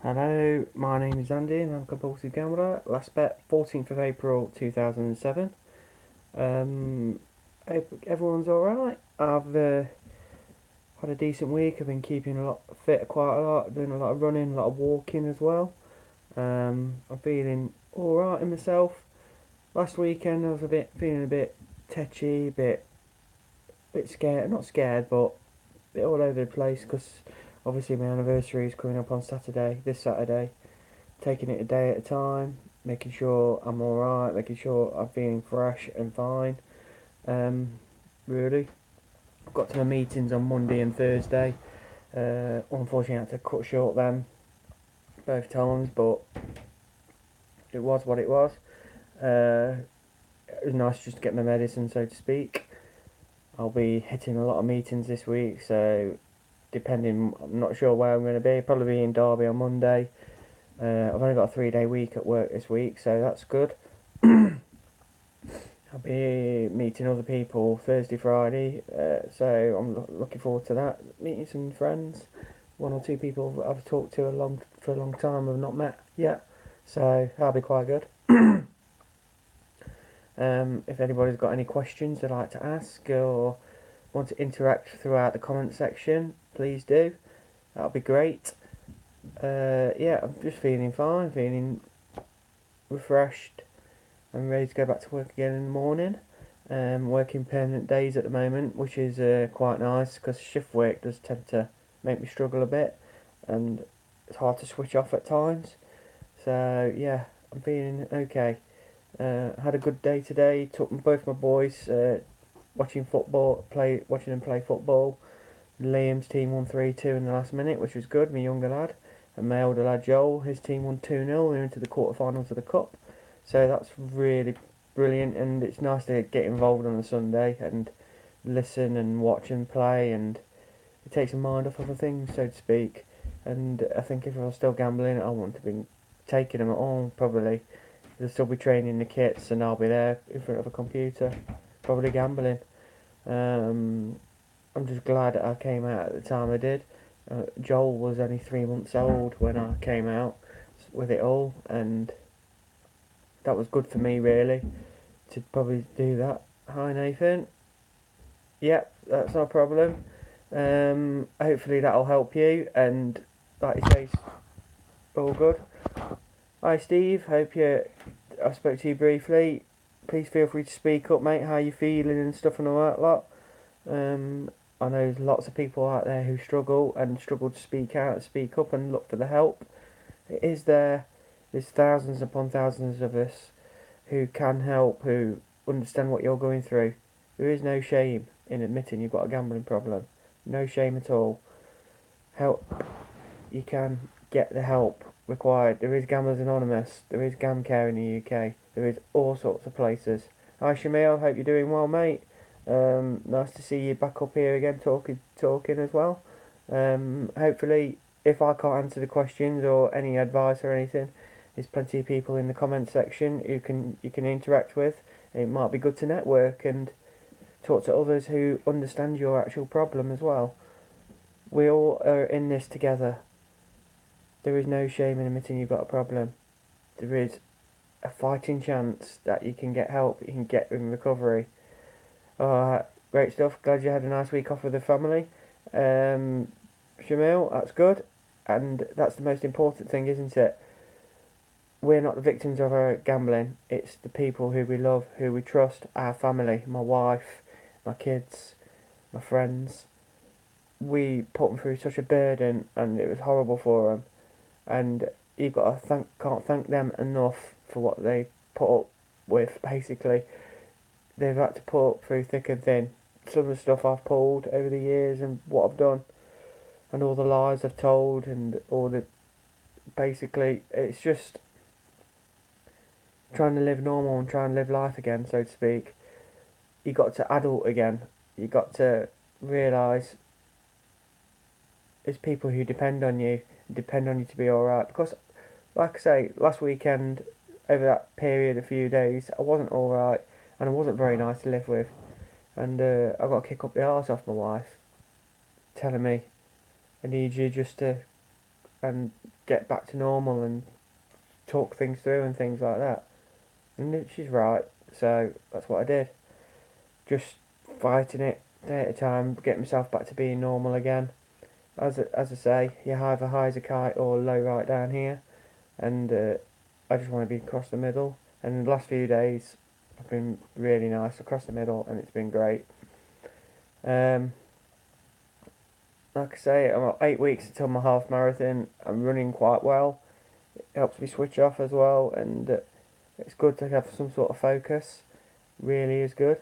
Hello, my name is Andy and I'm a compulsive gambler. Last bet, 14th of April 2007. Hope everyone's alright. I've had a decent week. I've been keeping a lot fit quite a lot, doing a lot of running, a lot of walking as well. I'm feeling alright in myself. Last weekend I was feeling a bit tetchy, bit scared, not scared, but a bit all over the place because obviously my anniversary is coming up on this Saturday. Taking it a day at a time, making sure I'm alright, making sure I'm feeling fresh and fine. Um, really. I've got to my meetings on Monday and Thursday. Unfortunately, I had to cut short them both times, but it was what it was. It was nice just to get my medicine, so to speak. I'll be hitting a lot of meetings this week, so I'm not sure where I'm going to be. Probably be in Derby on Monday. I've only got a 3-day week at work this week, so that's good. I'll be meeting other people Thursday, Friday, so I'm looking forward to that. Meeting some friends, one or two people I've talked to for a long time I've not met yet, so that'll be quite good. If anybody's got any questions they'd like to ask or want to interact throughout the comment section, please do. That'll be great. Yeah, I'm just feeling fine, feeling refreshed. I'm ready to go back to work again in the morning. Working permanent days at the moment, which is quite nice because shift work does tend to make me struggle a bit, and it's hard to switch off at times. So yeah, I'm feeling okay. Had a good day today. Took both my boys watching them play football. Liam's team won 3-2 in the last minute, which was good. My younger lad, and my older lad Joel, his team won 2-0. We're into the quarterfinals of the cup. So that's really brilliant, and it's nice to get involved on a Sunday and listen and watch and play, and it takes your mind off other things, so to speak. And I think if I was still gambling, I wouldn't have been taking them at all, probably. They'll still be training the kits, and I'll be there in front of a computer, probably gambling. Um, I'm just glad that I came out at the time I did. Joel was only 3 months old when I came out with it all, and that was good for me, really, to probably do that. Hi, Nathan. Yep, that's no problem. Hopefully that'll help you, and like you say, all good. Hi, Steve. I spoke to you briefly. Please feel free to speak up, mate. How you feeling and stuff and all that lot. I know there's lots of people out there who struggle to speak out, speak up, and look for the help. It is there. There's thousands upon thousands of us who can help, who understand what you're going through. There is no shame in admitting you've got a gambling problem. No shame at all. Help. You can get the help required. There is Gamblers Anonymous. There is GamCare in the UK. There is all sorts of places. Hi Shamil, hope you're doing well, mate. Nice to see you back up here again, talking as well. Hopefully, if I can't answer the questions or any advice or anything, there's plenty of people in the comment section you can interact with. It might be good to network and talk to others who understand your actual problem as well. We all are in this together. There is no shame in admitting you've got a problem. There is a fighting chance that you can get help, you can get in recovery. Great stuff. Glad you had a nice week off with the family. Shamil, that's good. And that's the most important thing, isn't it? We're not the victims of our gambling. It's the people who we love, who we trust, our family, my wife, my kids, my friends. We put them through such a burden, and it was horrible for them. And you've got to can't thank them enough for what they put up with. Basically, they've had to put up through thick and thin. Some of the stuff I've pulled over the years, and what I've done, and all the lies I've told, and basically, it's just trying to live normal and trying to live life again, so to speak. You got to adult again. You got to realise there's people who depend on you to be alright. Because, like I say, last weekend, over that period, a few days, I wasn't alright, and I wasn't very nice to live with. And I got to kick up the arse off my wife, telling me, I need you just to and get back to normal and talk things through and things like that. And she's right, so that's what I did. Just fighting it day at a time, get myself back to being normal again. As I say, you're either high as a kite or low right down here, and I just want to be across the middle. And the last few days have been really nice across the middle, and it's been great. Like I say, I'm at 8 weeks until my half marathon. I'm running quite well. It helps me switch off as well, and it's good to have some sort of focus. Really is good.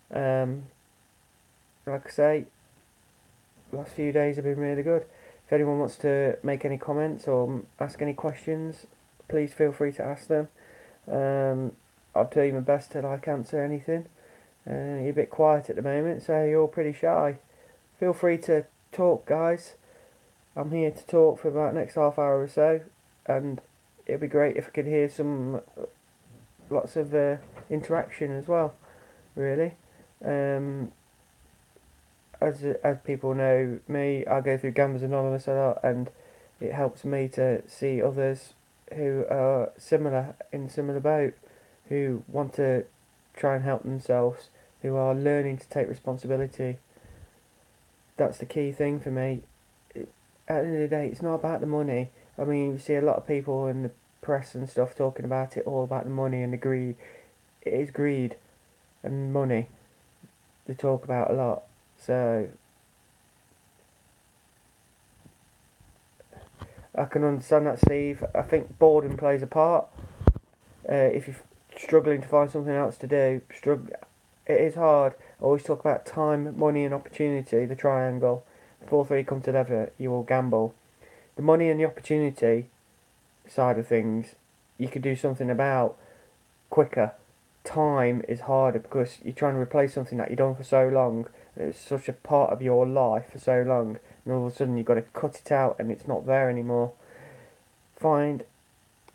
Like I say, the last few days have been really good. If anyone wants to make any comments or ask any questions, please feel free to ask them. I'll do my best to answer anything. You're a bit quiet at the moment, so you're all pretty shy. Feel free to talk, guys. I'm here to talk for about the next half hour or so, and it'd be great if I could hear lots of interaction as well. Really, as people know me, I go through Gamblers Anonymous a lot, and it helps me to see others who are in similar boat, who want to try and help themselves, who are learning to take responsibility. That's the key thing for me. At the end of the day, it's not about the money. I mean, you see a lot of people in the press and stuff talking about it, all about the money and the greed. It is greed and money they talk about a lot. So I can understand that, Steve. I think boredom plays a part. If you're struggling to find something else to do, it is hard. I always talk about time, money and opportunity, the triangle. If all three come together, you will gamble. The money and the opportunity side of things, you could do something about quicker. Time is harder because you're trying to replace something that you've done for so long. It's such a part of your life for so long, and all of a sudden you've got to cut it out and it's not there anymore. I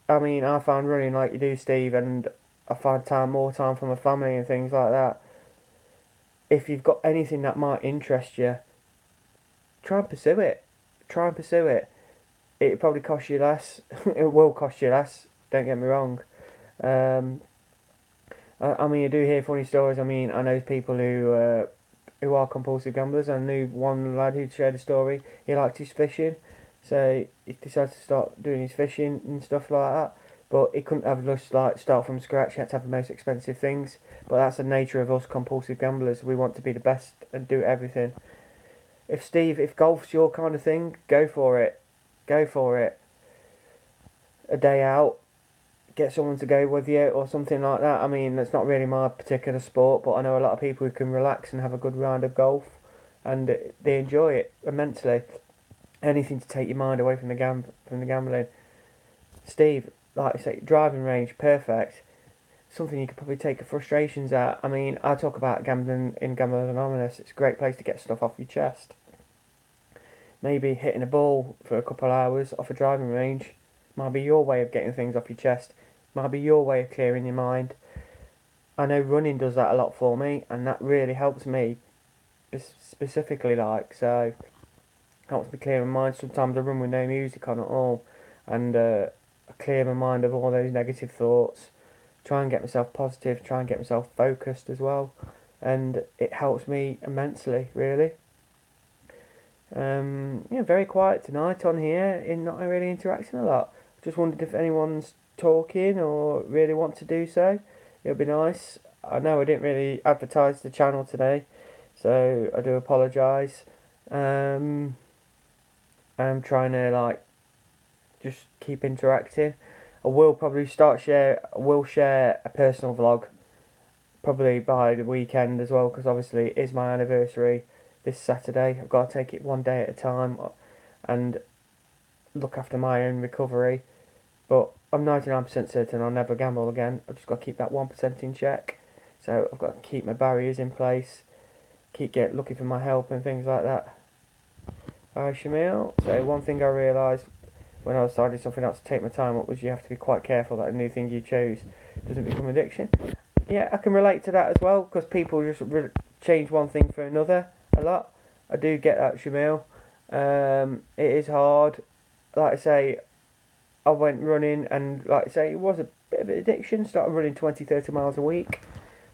found running like you do, Steve, and I find more time for my family and things like that. If you've got anything that might interest you, try and pursue it. It probably cost you less. It will cost you less, don't get me wrong. I do hear funny stories. I know people who are compulsive gamblers. I knew one lad who shared a story. He liked his fishing, so he decided to start doing his fishing and stuff like that. But he couldn't have just start from scratch. He had to have the most expensive things. But that's the nature of us compulsive gamblers. We want to be the best and do everything. If golf's your kind of thing, go for it. A day out, get someone to go with you or something like that. That's not really my particular sport, but I know a lot of people who can relax and have a good round of golf, and they enjoy it immensely. Anything to take your mind away from the gambling. Steve, like I say, driving range, perfect. Something you could probably take your frustrations at. I talk about gambling in Gamblers Anonymous. It's a great place to get stuff off your chest. Maybe hitting a ball for a couple of hours off a driving range might be your way of getting things off your chest. Might be your way of clearing your mind. I know running does that a lot for me, and that really helps me specifically. So helps me clear my mind. Sometimes I run with no music on at all, and I clear my mind of all those negative thoughts. Try and get myself positive. Try and get myself focused as well, and it helps me immensely, really. Very quiet tonight on here, not really interacting a lot. Just wondered if anyone's talking or really want to do so. It would be nice. I know I didn't really advertise the channel today, so I do apologise. I'm trying to just keep interacting. I will probably share a personal vlog probably by the weekend as well, because obviously it is my anniversary this Saturday. I've got to take it one day at a time and look after my own recovery. But I'm 99% certain I'll never gamble again. I've just got to keep that 1% in check. So I've got to keep my barriers in place, keep looking for my help and things like that. Hi Shamil. So one thing I realised when I decided something else to take my time up was you have to be quite careful that a new thing you choose doesn't become addiction. Yeah, I can relate to that as well, because people just change one thing for another a lot. I do get that, Shamil. It is hard. like I say, I went running, and like I say, it was a bit of an addiction. Started running 20, 30 miles a week.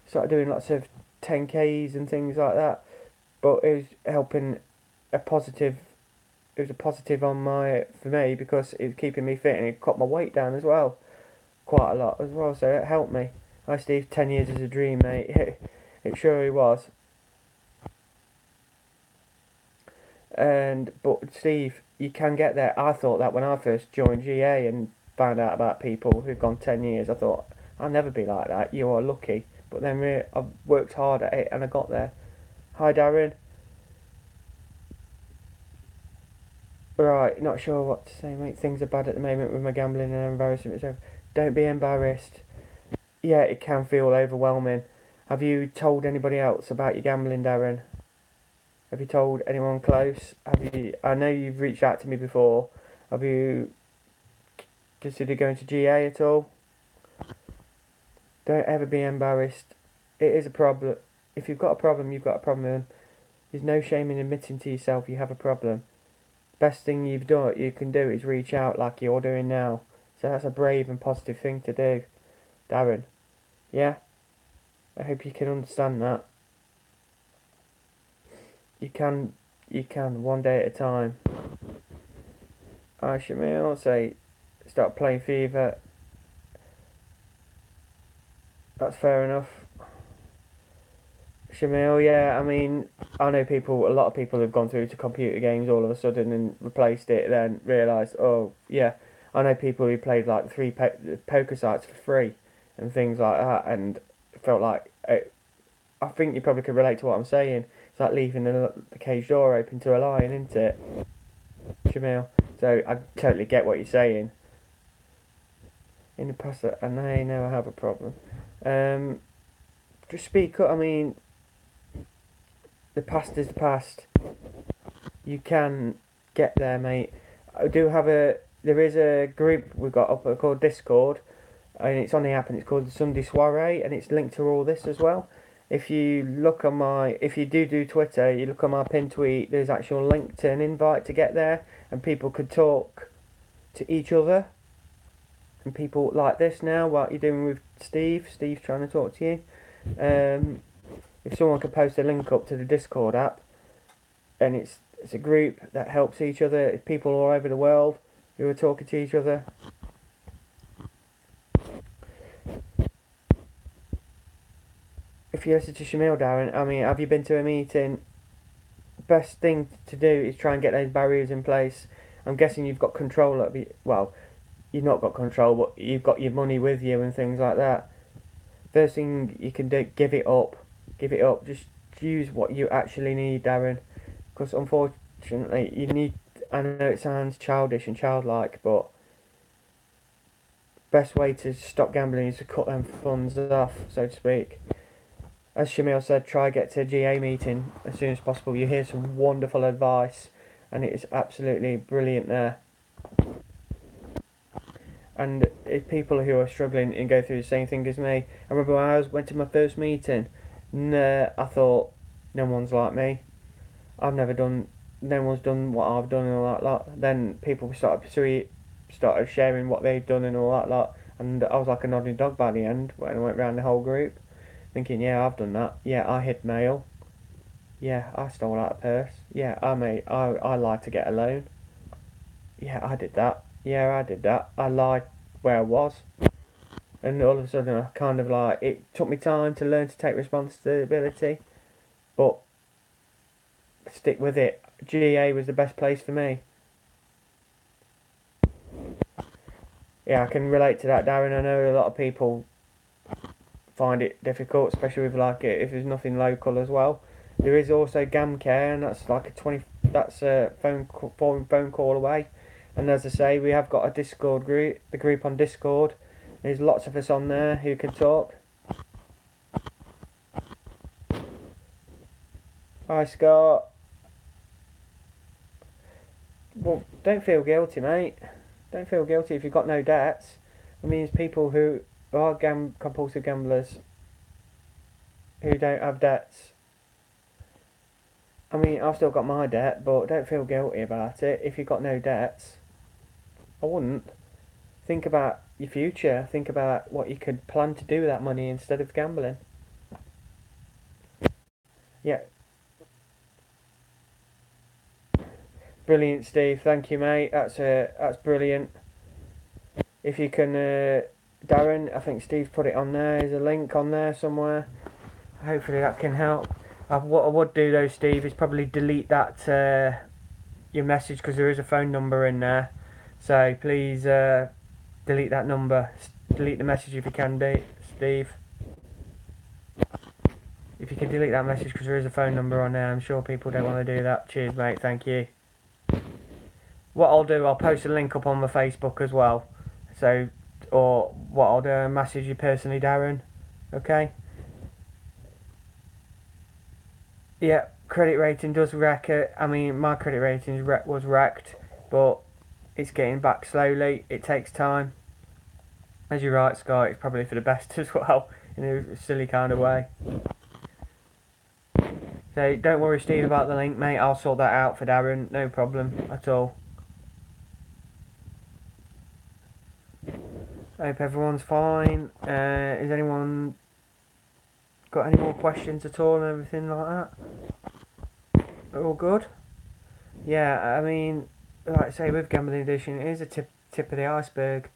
Started doing lots of 10Ks and things like that. But it was helping a positive. It was a positive on my for me because it was keeping me fit and it cut my weight down as well, quite a lot as well. So it helped me. Hi Steve, 10 years is a dream, mate. It surely was. But Steve, you can get there. I thought that when I first joined GA and found out about people who've gone 10 years, I thought I'll never be like that. You are lucky. But then I've worked hard at it and I got there. Hi Darren. Right, not sure what to say, mate. Things are bad at the moment with my gambling and embarrassment. So don't be embarrassed. Yeah, it can feel overwhelming. Have you told anybody else about your gambling, Darren? Have you told anyone close? Have you? I know you've reached out to me before. Have you considered going to GA at all? Don't ever be embarrassed. It is a problem. If you've got a problem, you've got a problem. There's no shame in admitting to yourself you have a problem. Best thing you can do is reach out like you're doing now. So that's a brave and positive thing to do, Darren. Yeah, I hope you can understand that. You can, one day at a time. I should say, start playing FIFA. That's fair enough. Shamil, yeah, I mean, I know a lot of people have gone through to computer games all of a sudden and replaced it, then realised, oh, yeah, I know people who played like three poker sites for free and things like that, and felt like, I think you probably could relate to what I'm saying. It's like leaving the cage door open to a lion, isn't it, Shamil? So I totally get what you're saying. In the past, and I never have a problem. Just speak up, I mean, the past is the past. You can get there, mate. There is a group we've got up called Discord, and it's on the app, and it's called the Sunday Soiree, and it's linked to all this as well. If you do Twitter, you look on my pin tweet, there's actual link to an invite to get there, and people could talk to each other, and people like this now, what you're doing with Steve's trying to talk to you. If someone could post a link up to the Discord app, and it's a group that helps each other. It's people all over the world who are talking to each other. If you listen to Shamil, Darren, I mean, have you been to a meeting? Best thing to do is try and get those barriers in place. I'm guessing you've got control of it. Well, you've not got control, but you've got your money with you and things like that. First thing you can do, give it up. Give it up. Just use what you actually need, Darren. Because unfortunately, I know it sounds childish and childlike, but best way to stop gambling is to cut them funds off, so to speak. As Shamil said, try get to a GA meeting as soon as possible. You hear some wonderful advice, and it is absolutely brilliant there. And if people who are struggling and go through the same thing as me, I remember when I went to my first meeting, I thought, no one's like me. No one's done what I've done and all that lot. Then people started sharing what they've done and all that lot, and I was like a nodding dog by the end when I went round the whole group, thinking, yeah, I've done that. Yeah, I hid mail. Yeah, I stole out a purse. Yeah, I lied to get a loan. Yeah, I did that. Yeah, I did that. I lied where I was. And all of a sudden, I kind of like, it took me time to learn to take responsibility, but stick with it. GA was the best place for me. Yeah, I can relate to that, Darren. I know a lot of people find it difficult, especially with like if there's nothing local as well. There is also GamCare, and that's like that's a phone call away. And as I say, we have got a Discord group, the group on Discord. There's lots of us on there who can talk. Hi, Scott. Well, don't feel guilty, mate. Don't feel guilty if you've got no debts. It means people who are compulsive gamblers who don't have debts. I mean, I've still got my debt, but don't feel guilty about it if you've got no debts. I wouldn't. Think about your future. Think about what you could plan to do with that money instead of gambling. Yeah, brilliant, Steve. Thank you, mate. That's brilliant. If you can, Darren, I think Steve's put it on there. There's a link on there somewhere. Hopefully that can help. What I would do though, Steve, is probably delete that your message because there is a phone number in there. So please delete that number. Delete the message if you can, Steve. If you can delete that message because there is a phone number on there. I'm sure people don't want to do that. Cheers, mate. Thank you. What I'll do, I'll post a link up on my Facebook as well. So, or what I'll do, I'll message you personally, Darren. Okay? Yeah, credit rating does wreck it. I mean, my credit rating was wrecked, but it's getting back slowly. It takes time. As you're right, Scott, it's probably for the best as well, in a silly kind of way. So don't worry, Steve, about the link, mate. I'll sort that out for Darren. No problem at all. I hope everyone's fine. Has anyone got any more questions at all and everything like that? All good? Yeah, I mean, like I say, with Gambling Edition, it is a tip of the iceberg,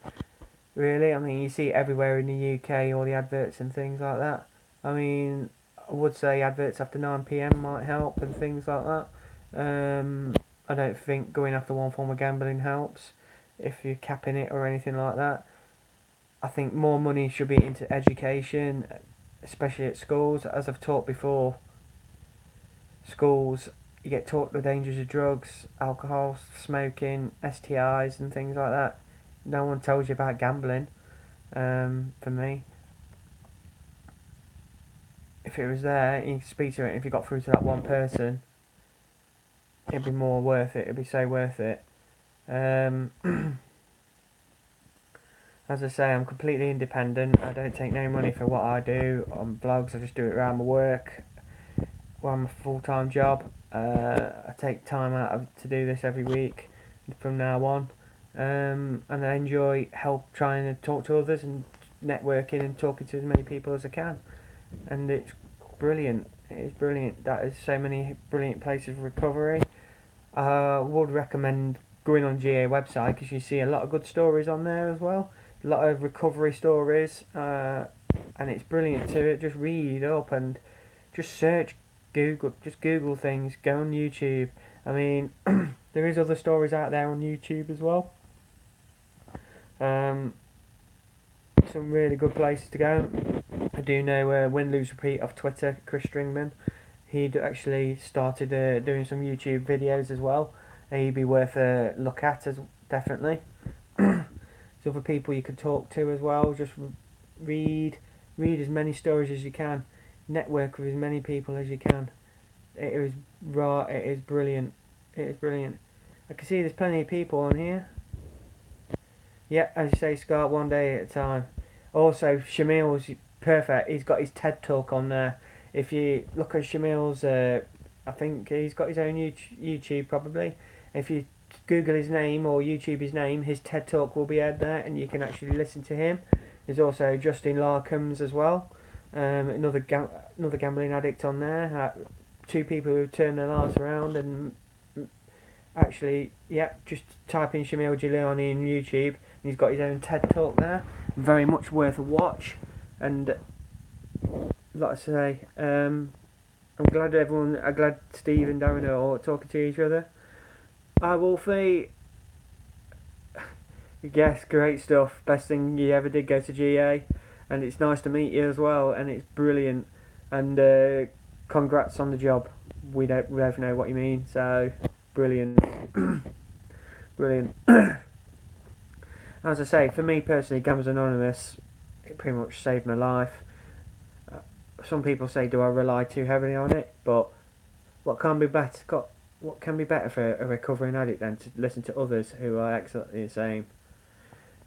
really. I mean, you see it everywhere in the UK, all the adverts and things like that. I mean, I would say adverts after 9 PM might help and things like that. I don't think going after one form of gambling helps if you're capping it or anything like that. I think more money should be into education, especially at schools. As I've taught before, schools, you get taught the dangers of drugs, alcohol, smoking, STIs and things like that. No one tells you about gambling, for me. If it was there, you could speak to it, if you got through to that one person, it'd be more worth it, it'd be so worth it. As I say, I'm completely independent. I don't take no money for what I do on vlogs. I just do it around my work, around my full-time job. I take time out to do this every week from now on, and I enjoy trying to talk to others and networking and talking to as many people as I can. And it's brilliant. It is brilliant. That is so many brilliant places of recovery. I would recommend going on GA website because you see a lot of good stories on there as well. A lot of recovery stories, and it's brilliant to just read up and just search, Google things, go on YouTube. I mean, there is other stories out there on YouTube as well. Some really good places to go. I do know Win Lose Repeat off Twitter, Chris Stringman. He'd actually started doing some YouTube videos as well. He'd be worth a look at, definitely. There's other people you can talk to as well. Just read as many stories as you can. Network with as many people as you can. It is raw. It is brilliant. It is brilliant. I can see there's plenty of people on here. Yeah, as you say, Scott, one day at a time. Also, Shamil's perfect. He's got his TED Talk on there. If you look at Shamil's, I think he's got his own YouTube probably. If you Google his name or YouTube his name, his TED Talk will be out there and you can actually listen to him. There's also Justin Larkham's as well, another gambling addict on there. Two people who turned their lives around and actually, yeah, just type in Shamil Giuliani in YouTube and he's got his own TED Talk there. Very much worth a watch. And like I say, I'm glad Steve and Darren are all talking to each other. Hi Wolfie. Yes, great stuff. Best thing you ever did go to GA, and it's nice to meet you as well. And it's brilliant. And congrats on the job. We both know what you mean. So brilliant, brilliant. As I say, for me personally, Gamblers Anonymous, it pretty much saved my life. Some people say, do I rely too heavily on it? But what can be better? What can be better for a recovering addict than to listen to others who are exactly the same?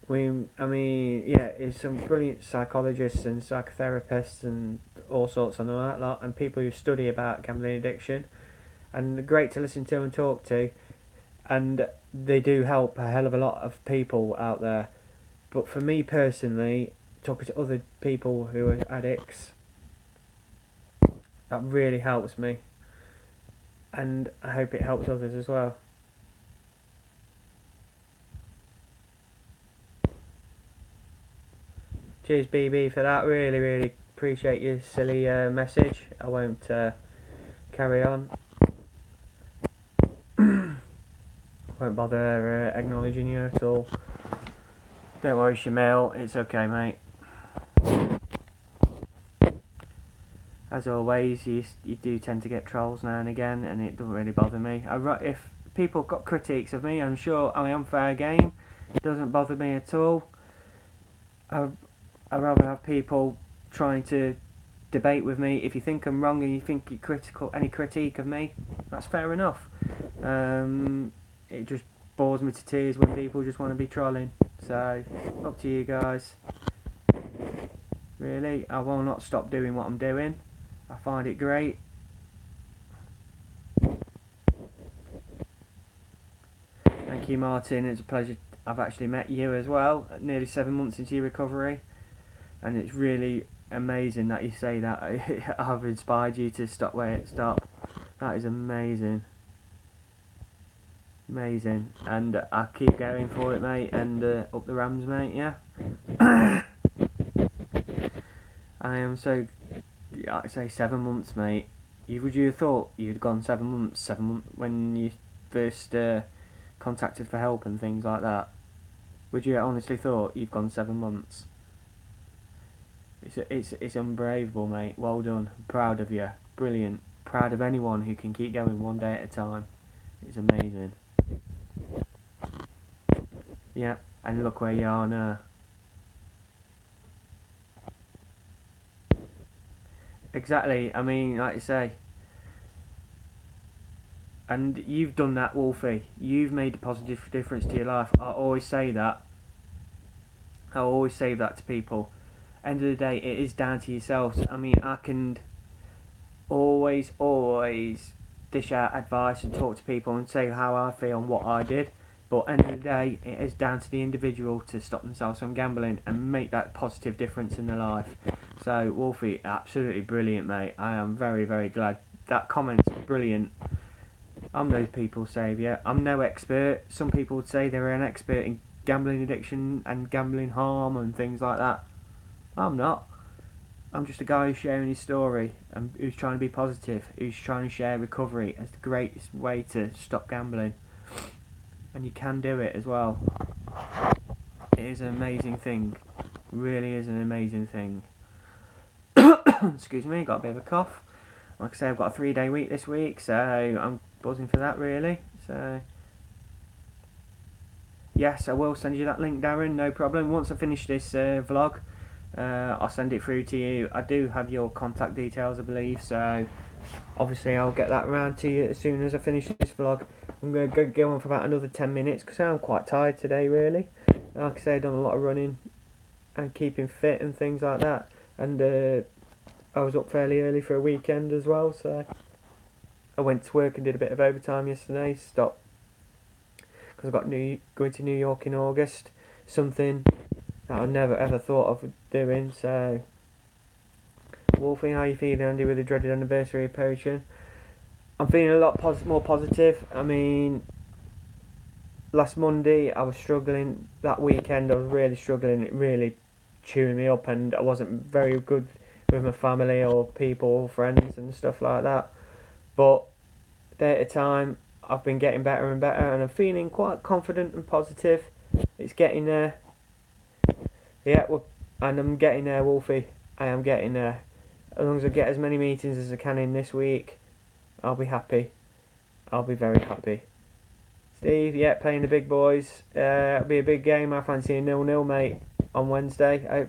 I mean, yeah, there's some brilliant psychologists and psychotherapists and all sorts on that lot, and people who study about gambling addiction, and they're great to listen to and talk to. and they do help a hell of a lot of people out there. But for me personally, talking to other people who are addicts, that really helps me, and I hope it helps others as well. Cheers, BB, for that. Really, really appreciate your silly message. I won't carry on. Won't bother acknowledging you at all. Don't worry, Shamil. It's okay, mate. As always, you do tend to get trolls now and again, and it doesn't really bother me. If people got critiques of me, I'm sure I am fair game. It doesn't bother me at all. I'd rather have people trying to debate with me. If you think I'm wrong and you think you're critical, any critique of me, that's fair enough. It just bores me to tears when people just want to be trolling. So, up to you guys. Really, I will not stop doing what I'm doing. I find it great. Thank you, Martin. It's a pleasure. I've actually met you as well. Nearly 7 months into your recovery, and it's really amazing that you say that. I've inspired you to stop. That is amazing. Amazing. And I'll keep going for it, mate. And up the Rams, mate. Yeah. I am so. I'd say 7 months, mate. Would you have thought you'd gone 7 months? 7 months when you first contacted for help and things like that? Would you honestly thought you've gone 7 months? It's unbelievable, mate. Well done. Proud of you. Brilliant. Proud of anyone who can keep going one day at a time. It's amazing. Yeah, and look where you are now. Exactly. I mean, like you say. And you've done that, Wolfie. You've made a positive difference to your life. I always say that. I always say that to people. End of the day, it is down to yourselves. I mean, I can always dish out advice and talk to people and say how I feel and what I did. But end of the day, it is down to the individual to stop themselves from gambling and make that positive difference in their life. So, Wolfie, absolutely brilliant, mate. I am very, very glad. That comment's brilliant. I'm those people's saviour. I'm no expert. Some people would say they're an expert in gambling addiction and gambling harm and things like that. I'm not. I'm just a guy who's sharing his story and who's trying to be positive, who's trying to share recovery as the greatest way to stop gambling. And you can do it as well. It is an amazing thing. It really is an amazing thing. Excuse me, got a bit of a cough. Like I say, I've got a 3-day week this week, so I'm buzzing for that really. So yes, I will send you that link, Darren, no problem. Once I finish this vlog, I'll send it through to you. I do have your contact details, I believe, so obviously I'll get that around to you as soon as I finish this vlog. I'm going to go on for about another 10 minutes because I'm quite tired today really. Like I say, I've done a lot of running and keeping fit and things like that, and I was up fairly early for a weekend as well, so I went to work and did a bit of overtime yesterday. Stopped because I've got going to New York in August, something that I never ever thought of doing. So, Wolfie, how you feeling, Andy, with the dreaded anniversary approaching? I'm feeling a lot more positive. I mean, last Monday I was struggling. That weekend I was really struggling. It really chewing me up, and I wasn't very good with my family or people or friends and stuff like that. But day at a time, I've been getting better and better, and I'm feeling quite confident and positive. It's getting there. Yeah, and I'm getting there, Wolfie. I am getting there. As long as I get as many meetings as I can in this week, I'll be happy. I'll be very happy. Steve, yeah, playing the big boys. It'll be a big game. I fancy a 0-0, mate, on Wednesday. I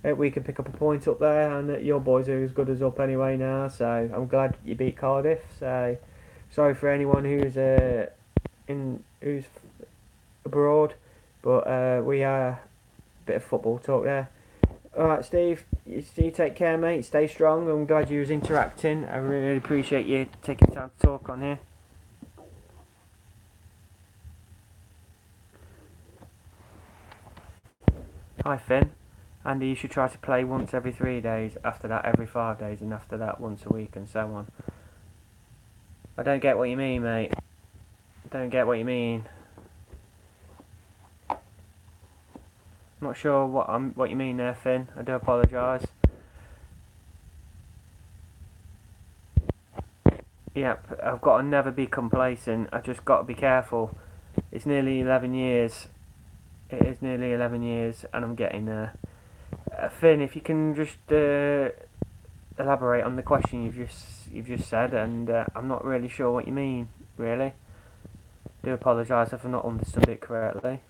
hope we can pick up a point up there, and your boys are as good as up anyway now, so I'm glad you beat Cardiff. So sorry for anyone who's who's abroad, but we are a bit of football talk there. Alright, Steve, you take care, mate. Stay strong. I'm glad you was interacting. I really appreciate you taking time to talk on here. Hi Finn. Andy, you should try to play once every 3 days, after that every 5 days, and after that once a week, and so on. I don't get what you mean, mate. I don't get what you mean. I'm not sure what you mean there, Finn. I do apologise. Yep, I've got to never be complacent. I've just got to be careful. It's nearly 11 years. It is nearly 11 years, and I'm getting there. Finn, if you can just elaborate on the question you've just said, and I'm not really sure what you mean. Really, I do apologise if I've not understood it correctly.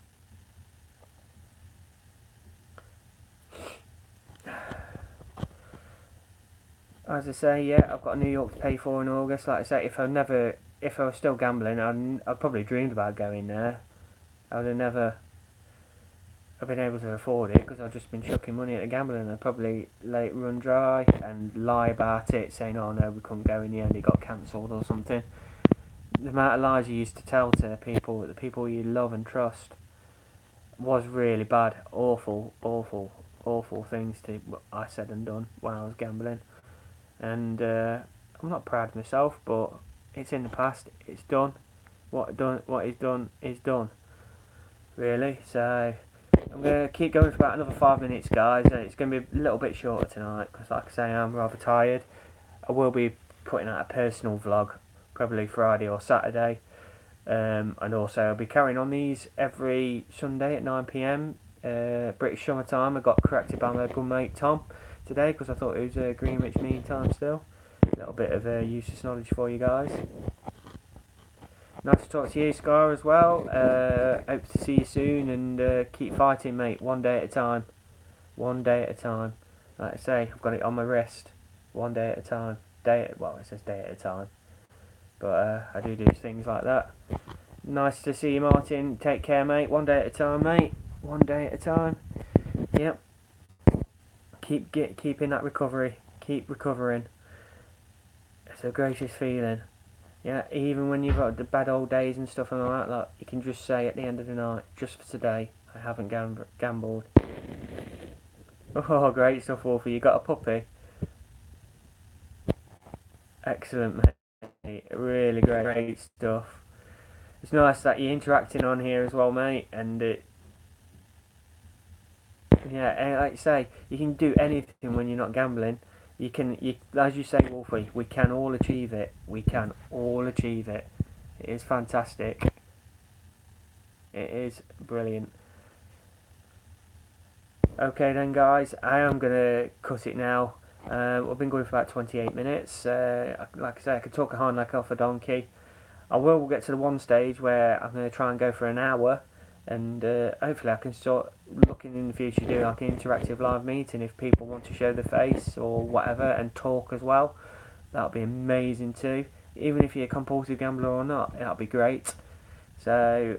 As I say, yeah, I've got New York to pay for in August. Like I say, if I was still gambling, I'd probably dreamed about going there. I would have never have been able to afford it because I've just been chucking money at the gambling. I'd probably let it run dry and lie about it, saying, "Oh no, we couldn't go in the end. It got cancelled or something." The amount of lies you used to tell to the people you love and trust, was really bad. Awful, awful, awful things I said and done when I was gambling. And I'm not proud of myself, but it's in the past. It's done. What is done is done. Really. So I'm gonna keep going for about another 5 minutes, guys. And it's gonna be a little bit shorter tonight because, like I say, I'm rather tired. I will be putting out a personal vlog, probably Friday or Saturday. And also I'll be carrying on these every Sunday at 9 PM British summer time. I got corrected by my good mate Tom today because I thought it was Greenwich Mean Time still. A little bit of useless knowledge for you guys. Nice to talk to you, Scar, as well. Hope to see you soon, and keep fighting, mate. One day at a time. One day at a time. Like I say, I've got it on my wrist. One day at a time. Well, it says day at a time. But I do things like that. Nice to see you, Martin. Take care, mate. One day at a time, mate. One day at a time. Yep. Keep in that recovery. Keep recovering. It's a gracious feeling. Yeah, even when you've got the bad old days and stuff and like that, you can just say at the end of the night, just for today, I haven't gambled. Oh, great stuff, Wolfie. You got a puppy? Excellent, mate. Really great stuff. It's nice that you're interacting on here as well, mate. And yeah, like you say, you can do anything when you're not gambling. As you say, Wolfie, we can all achieve it. We can all achieve it. It is fantastic. It is brilliant. Okay then, guys, I am going to cut it now. I've been going for about 28 minutes. Like I say, I could talk a hind leg off a donkey. I will get to the one stage where I'm going to try and go for an hour. And hopefully I can start looking in the future to do like an interactive live meeting if people want to show their face or whatever and talk as well. That'll be amazing too. Even if you're a compulsive gambler or not, that'll be great. So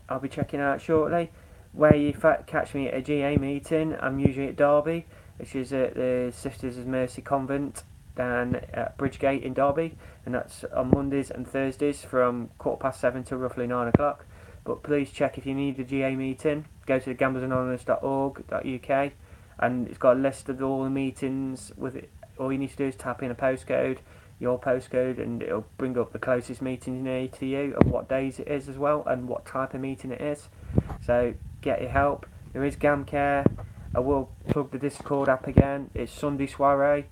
I'll be checking out shortly. Where you catch me at a GA meeting, I'm usually at Derby, which is at the Sisters of Mercy Convent down at Bridgegate in Derby, and that's on Mondays and Thursdays from 7:15 to roughly 9 o'clock. But please check if you need a GA meeting. Go to gamblersanonymous.org.uk, and it's got a list of all the meetings. With it, all you need to do is tap in a postcode, your postcode, and it'll bring up the closest meeting near to you and what days it is as well, and what type of meeting it is. So get your help. There is Gamcare. I will plug the Discord app again. It's Sunday Soiree.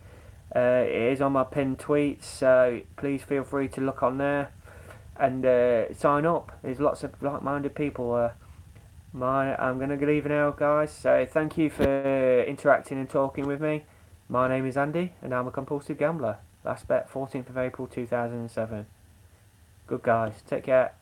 It is on my pinned tweets, so please feel free to look on there and sign up. There's lots of like-minded people. I'm going to leave now, guys. So thank you for interacting and talking with me. My name is Andy, and I'm a compulsive gambler. Last bet, 14th of April 2007. Good guys. Take care.